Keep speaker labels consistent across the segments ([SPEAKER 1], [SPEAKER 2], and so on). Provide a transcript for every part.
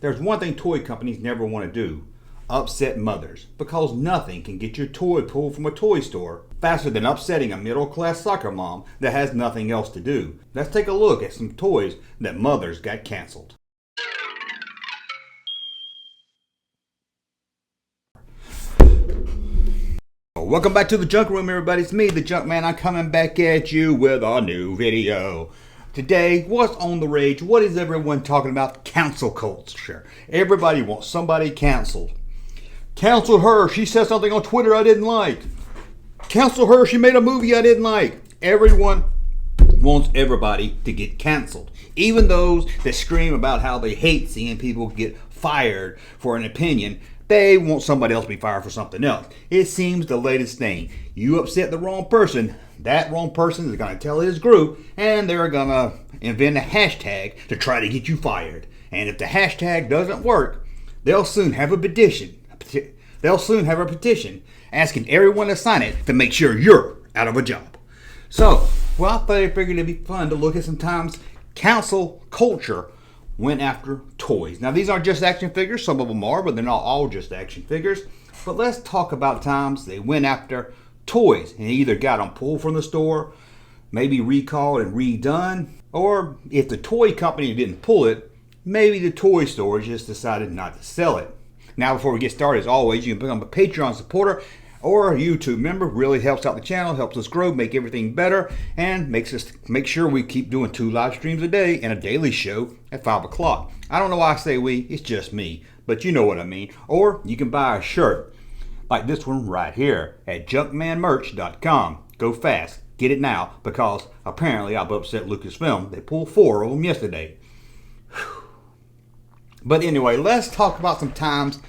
[SPEAKER 1] There's one thing toy companies never want to do: upset mothers, because nothing can get your toy pulled from a toy store faster than upsetting a middle-class soccer mom that has nothing else to do. Let's take a look at some toys that mothers got canceled. Welcome back to the Junk Room, everybody. It's me, the Junkman. I'm coming back at you with a new video. Today, what's on the rage? What is everyone talking about? Cancel culture. Everybody wants somebody canceled. Cancel her. She said something on Twitter I didn't like. Cancel her. She made a movie I didn't like. Everyone wants everybody to get canceled. Even those that scream about how they hate seeing people get fired for an opinion, they want somebody else to be fired for something else. It seems the latest thing. You upset the wrong person, that wrong person is going to tell his group, and they're going to invent a hashtag to try to get you fired. And if the hashtag doesn't work, they'll soon have a petition. They'll soon have a petition asking everyone to sign it to make sure you're out of a job. So, well, I thought I figured it'd be fun to look at sometimes cancel culture went after toys. Now, these aren't just action figures. Some of them are, but they're not all just action figures. But let's talk about times they went after toys and either got them pulled from the store, maybe recalled and redone, or if the toy company didn't pull it, maybe the toy store just decided not to sell it. Now, before we get started, as always, you can become a Patreon supporter or a YouTube member. Really helps out the channel, helps us grow, make everything better, and make sure we keep doing 2 live streams a day and a daily show at 5 o'clock. I don't know why I say we, it's just me, but you know what I mean. Or you can buy a shirt like this one right here at junkmanmerch.com. Go fast, get it now, because apparently I've upset Lucasfilm. They pulled 4 of them yesterday. But anyway, let's talk about some times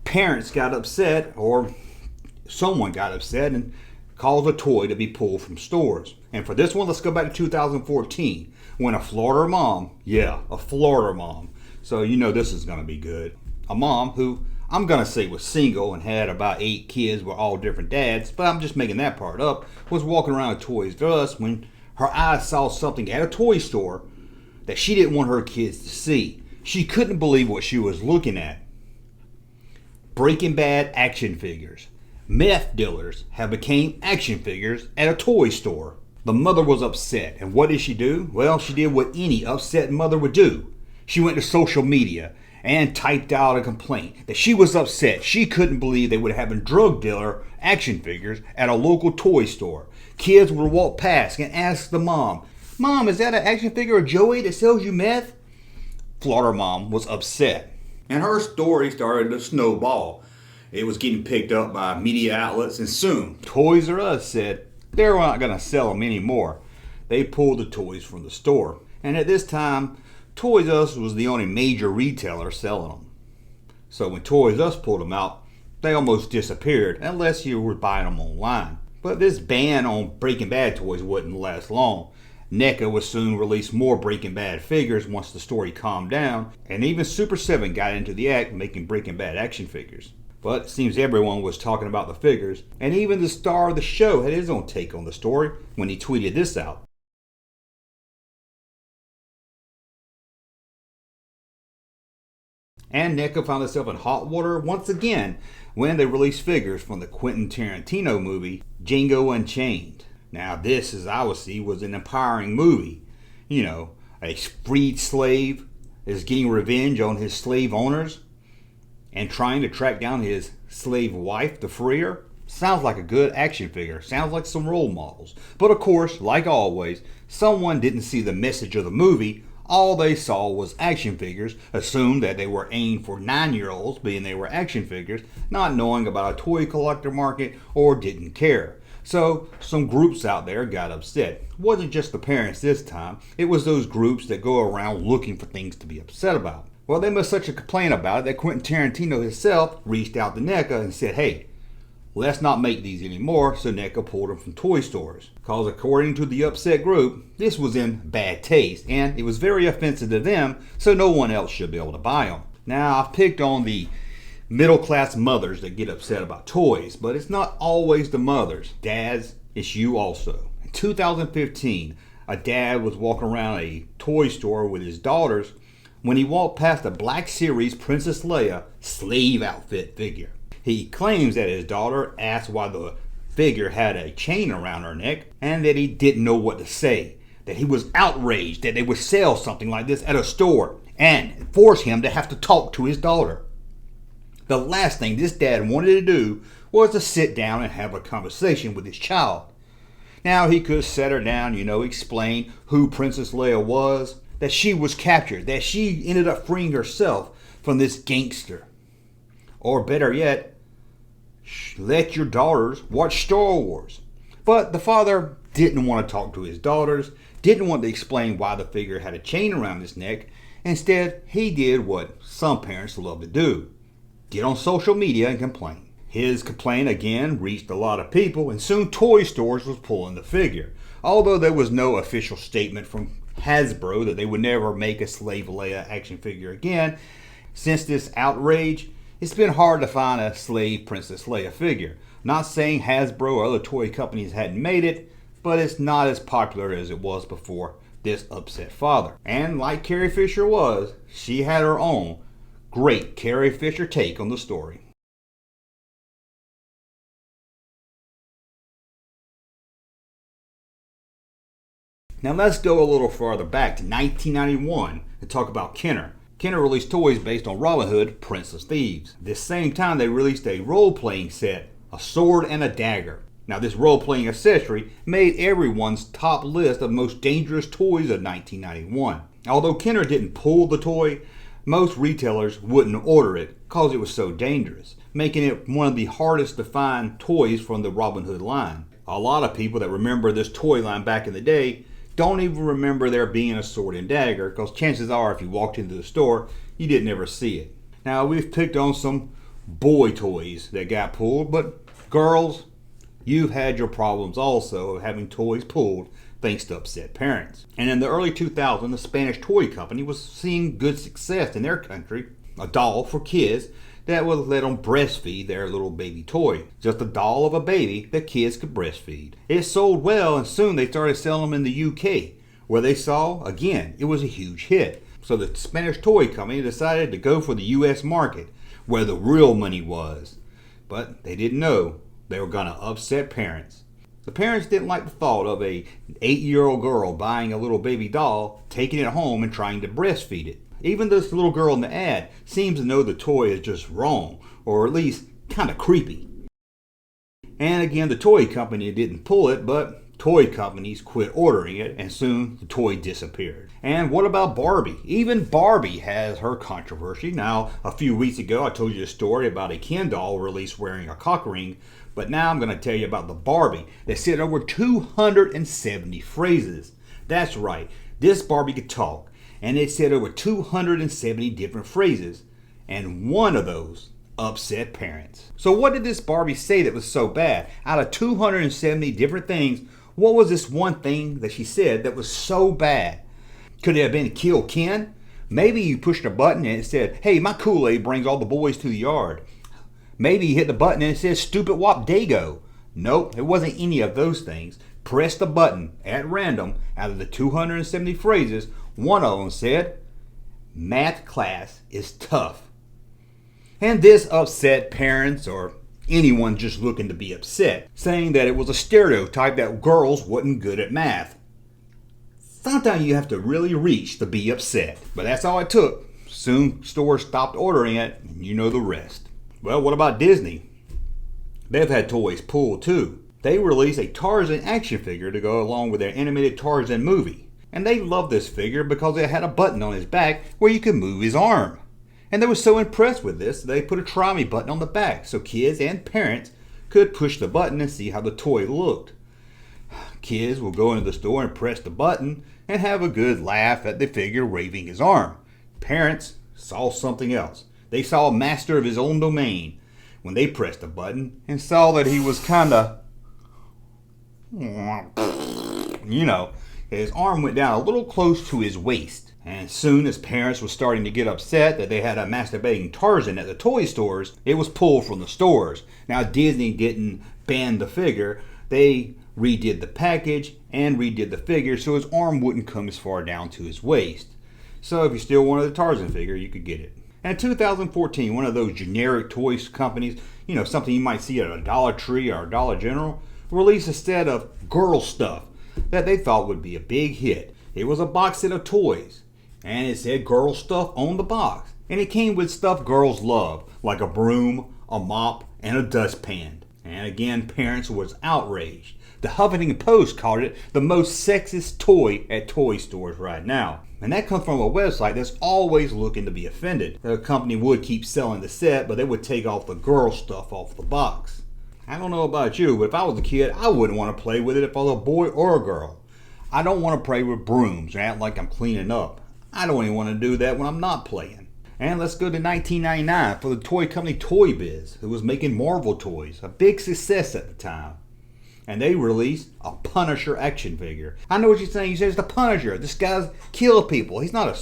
[SPEAKER 1] parents got upset or someone got upset and caused a toy to be pulled from stores. And for this one, let's go back to 2014 when a Florida mom, a Florida mom, so you know this is going to be good, a mom who I'm going to say was single and had about 8 kids with all different dads, but I'm just making that part up, was walking around with Toys R Us when her eyes saw something at a toy store that she didn't want her kids to see. She couldn't believe what she was looking at. Breaking Bad action figures. Meth dealers have become action figures at a toy store. The mother was upset, and what did she do? Well, she did what any upset mother would do. She went to social media and typed out a complaint that she was upset. She couldn't believe they would have a drug dealer action figures at a local toy store. Kids would walk past and ask the mom, "Mom, is that an action figure of Joey that sells you meth?" Florida mom was upset, and her story started to snowball. It was getting picked up by media outlets, and soon Toys R Us said they're not going to sell them anymore. They pulled the toys from the store, and at this time, Toys R Us was the only major retailer selling them. So when Toys R Us pulled them out, they almost disappeared unless you were buying them online. But this ban on Breaking Bad toys wouldn't last long. NECA would soon release more Breaking Bad figures once the story calmed down, and even Super 7 got into the act making Breaking Bad action figures. But it seems everyone was talking about the figures, and even the star of the show had his own take on the story when he tweeted this out. And NECA found itself in hot water once again when they released figures from the Quentin Tarantino movie Django Unchained. Now this, as I would see, was an empowering movie. You know, a freed slave is getting revenge on his slave owners and trying to track down his slave wife to free her. Sounds like a good action figure. Sounds like some role models. But of course, like always, someone didn't see the message of the movie. All they saw was action figures, assumed that they were aimed for 9-year-olds, being they were action figures, not knowing about a toy collector market, or didn't care. So some groups out there got upset. It wasn't just the parents this time. It was those groups that go around looking for things to be upset about. Well, they made such a complaint about it that Quentin Tarantino himself reached out to NECA and said, "Hey, let's not make these anymore," so NECA pulled them from toy stores. Because according to the upset group, this was in bad taste, and it was very offensive to them, so no one else should be able to buy them. Now, I've picked on the middle-class mothers that get upset about toys, but it's not always the mothers. Dads, it's you also. In 2015, a dad was walking around a toy store with his daughters when he walked past a Black Series Princess Leia slave outfit figure. He claims that his daughter asked why the figure had a chain around her neck and that he didn't know what to say, that he was outraged that they would sell something like this at a store and force him to have to talk to his daughter. The last thing this dad wanted to do was to sit down and have a conversation with his child. Now he could set her down, explain who Princess Leia was, that she was captured, that she ended up freeing herself from this gangster. Or better yet, let your daughters watch Star Wars. But the father didn't want to talk to his daughters, didn't want to explain why the figure had a chain around his neck. Instead, he did what some parents love to do: get on social media and complain. His complaint again reached a lot of people, and soon toy stores was pulling the figure. Although there was no official statement from Hasbro that they would never make a Slave Leia action figure again, since this outrage, it's been hard to find a slave Princess Leia figure. Not saying Hasbro or other toy companies hadn't made it, but it's not as popular as it was before this upset father. And like Carrie Fisher was, she had her own great Carrie Fisher take on the story. Now let's go a little farther back to 1991 and talk about Kenner. Kenner released toys based on Robin Hood, Prince of Thieves. This same time they released a role-playing set, a sword and a dagger. Now this role-playing accessory made everyone's top list of most dangerous toys of 1991. Although Kenner didn't pull the toy, most retailers wouldn't order it because it was so dangerous, making it one of the hardest to find toys from the Robin Hood line. A lot of people that remember this toy line back in the day don't even remember there being a sword and dagger, because chances are if you walked into the store, you didn't ever see it. Now we've picked on some boy toys that got pulled, but girls, you've had your problems also of having toys pulled thanks to upset parents. And in the early 2000s, the Spanish toy company was seeing good success in their country, a doll for kids that would let them breastfeed their little baby toy. Just a doll of a baby that kids could breastfeed. It sold well, and soon they started selling them in the UK, where they saw, again, it was a huge hit. So the Spanish toy company decided to go for the US market, where the real money was. But they didn't know they were going to upset parents. The parents didn't like the thought of a 8-year-old girl buying a little baby doll, taking it home and trying to breastfeed it. Even this little girl in the ad seems to know the toy is just wrong, or at least kind of creepy. And again, the toy company didn't pull it, but toy companies quit ordering it, and soon the toy disappeared. And what about Barbie? Even Barbie has her controversy. Now, a few weeks ago, I told you a story about a Ken doll released wearing a cock ring, but now I'm going to tell you about the Barbie that said over 270 phrases. That's right, this Barbie could talk. And it said over 270 different phrases, and one of those upset parents. So what did this Barbie say that was so bad? Out of 270 different things, what was this one thing that she said that was so bad? Could it have been kill Ken? Maybe you pushed a button and it said, hey, my Kool-Aid brings all the boys to the yard. Maybe you hit the button and it says, stupid wop dago. Nope, it wasn't any of those things. Press the button at random. Out of the 270 phrases, one of them said, math class is tough. And this upset parents or anyone just looking to be upset, saying that it was a stereotype that girls wasn't good at math. Sometimes you have to really reach to be upset. But that's all it took. Soon stores stopped ordering it, and you know the rest. Well, what about Disney? They've had toys pulled too. They released a Tarzan action figure to go along with their animated Tarzan movie. And they loved this figure because it had a button on his back where you could move his arm. And they were so impressed with this, they put a try me button on the back so kids and parents could push the button and see how the toy looked. Kids will go into the store and press the button and have a good laugh at the figure waving his arm. Parents saw something else. They saw a master of his own domain when they pressed the button and saw that he was kinda, his arm went down a little close to his waist. And soon as parents were starting to get upset that they had a masturbating Tarzan at the toy stores, it was pulled from the stores. Now Disney didn't ban the figure. They redid the package and redid the figure so his arm wouldn't come as far down to his waist. So if you still wanted the Tarzan figure, you could get it. And in 2014, one of those generic toys companies, something you might see at a Dollar Tree or a Dollar General, released a set of girl stuff that they thought would be a big hit. It was a box set of toys, and it said girl stuff on the box. And it came with stuff girls love, like a broom, a mop, and a dustpan. And again, parents was outraged. The Huffington Post called it the most sexist toy at toy stores right now. And that comes from a website that's always looking to be offended. The company would keep selling the set, but they would take off the girl stuff off the box. I don't know about you, but if I was a kid, I wouldn't want to play with it if I was a boy or a girl. I don't want to play with brooms and act like I'm cleaning up. I don't even want to do that when I'm not playing. And let's go to 1999 for the toy company Toy Biz, who was making Marvel toys, a big success at the time. And they released a Punisher action figure. I know what you're saying. You say it's the Punisher. This guy's killed people. He's not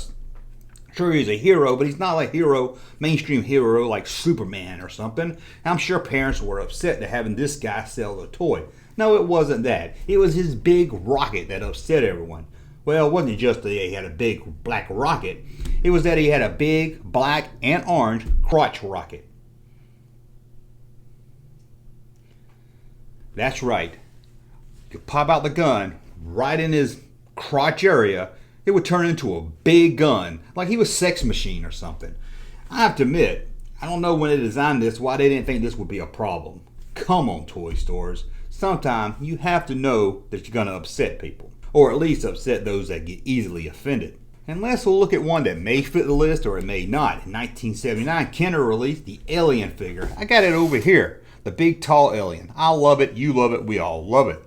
[SPEAKER 1] sure he's a hero, but he's not a hero, mainstream hero like Superman or something. I'm sure parents were upset to having this guy sell the toy. No, it wasn't that. It was his big rocket that upset everyone. Well, it wasn't just that he had a big black rocket. It was that he had a big black and orange crotch rocket. That's right. You pop out the gun right in his crotch area, it would turn into a big gun, like he was a sex machine or something. I have to admit, I don't know when they designed this why they didn't think this would be a problem. Come on, toy stores. Sometimes you have to know that you're going to upset people, or at least upset those that get easily offended. And let's look at one that may fit the list or it may not. In 1979, Kenner released the Alien figure. I got it over here. The big tall alien. I love it, you love it, we all love it.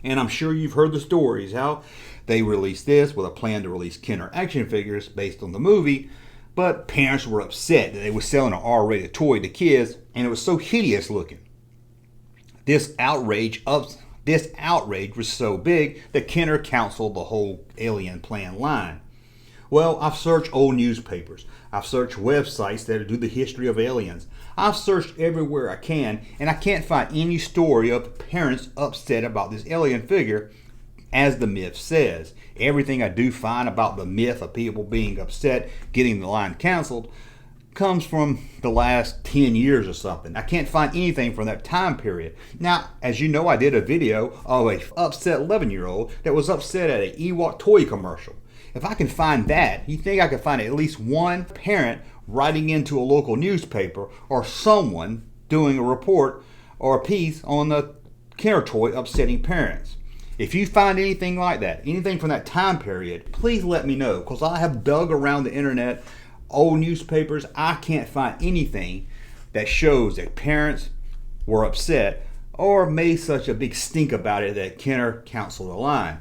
[SPEAKER 1] And I'm sure you've heard the stories how they released this with a plan to release Kenner action figures based on the movie, but parents were upset that they were selling an R-rated toy to kids and it was so hideous looking. This outrage was so big that Kenner canceled the whole Alien plan line. Well, I've searched old newspapers. I've searched websites that do the history of aliens. I've searched everywhere I can, and I can't find any story of parents upset about this alien figure, as the myth says. Everything I do find about the myth of people being upset, getting the line canceled, comes from the last 10 years or something. I can't find anything from that time period. Now, as you know, I did a video of a upset 11-year-old that was upset at an Ewok toy commercial. If I can find that, you think I could find at least one parent writing into a local newspaper or someone doing a report or a piece on the Kenner toy upsetting parents. If you find anything like that, anything from that time period, please let me know, because I have dug around the internet, old newspapers. I can't find anything that shows that parents were upset or made such a big stink about it that Kenner canceled the line.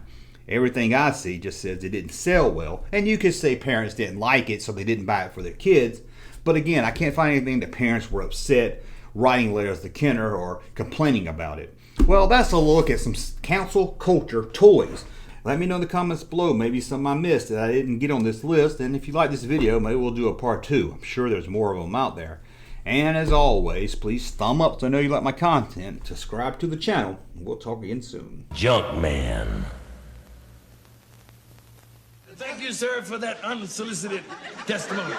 [SPEAKER 1] Everything I see just says it didn't sell well, and you could say parents didn't like it so they didn't buy it for their kids. But again, I can't find anything that parents were upset writing letters to Kenner or complaining about it. Well, that's a look at some cancel culture toys. Let me know in the comments below maybe some I missed that I didn't get on this list, and if you like this video, maybe we'll do a part 2. I'm sure there's more of them out there. And as always, please thumb up so I know you like my content, subscribe to the channel, and we'll talk again soon.
[SPEAKER 2] Junkman.
[SPEAKER 3] Thank you, sir, for that unsolicited testimony.